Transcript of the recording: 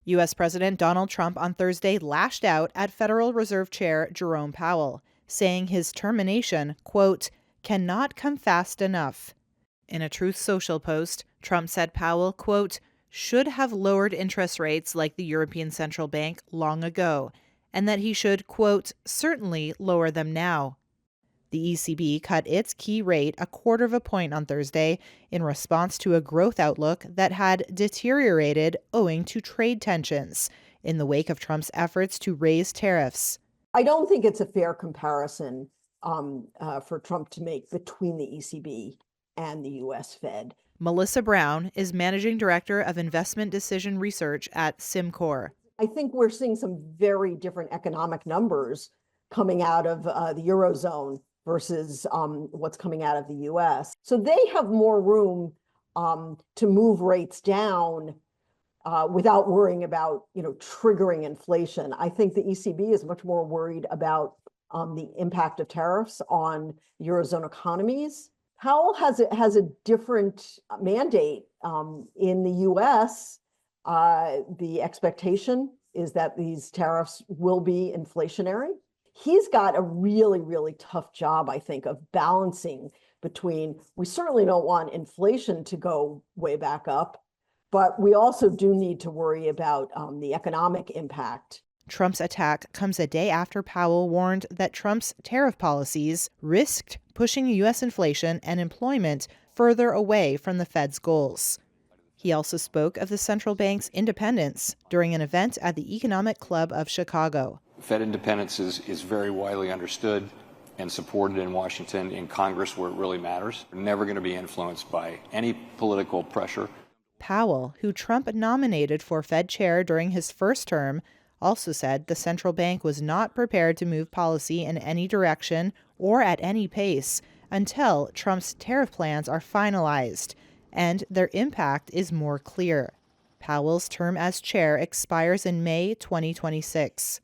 U.S. President Donald Trump on Thursday lashed out at Federal Reserve Chair Jerome Powell, saying his termination, quote, cannot come fast enough. In a Truth Social post, Trump said Powell, quote, should have lowered interest rates like the European Central Bank long ago, and that he should, quote, certainly lower them now. The ECB cut its key rate 1/4 point on Thursday in response to a growth outlook that had deteriorated owing to trade tensions in the wake of Trump's efforts to raise tariffs. I don't think it's a fair comparison for Trump to make between the ECB and the U.S. Fed. Melissa Brown is managing director of investment decision research at SimCore. I think we're seeing some very different economic numbers coming out of the Eurozone versus what's coming out of the U.S. So they have more room to move rates down without worrying about, triggering inflation. I think the ECB is much more worried about the impact of tariffs on Eurozone economies. Powell has a different mandate. In the U.S., the expectation is that these tariffs will be inflationary. He's got a really, really tough job, I think, of balancing between, we certainly don't want inflation to go way back up, but we also do need to worry about the economic impact. Trump's attack comes a day after Powell warned that Trump's tariff policies risked pushing U.S. inflation and employment further away from the Fed's goals. He also spoke of the central bank's independence during an event at the Economic Club of Chicago. Fed independence is very widely understood and supported in Washington, in Congress, where it really matters. We're never going to be influenced by any political pressure. Powell, who Trump nominated for Fed chair during his first term, also said the central bank was not prepared to move policy in any direction or at any pace until Trump's tariff plans are finalized and their impact is more clear. Powell's term as chair expires in May 2026.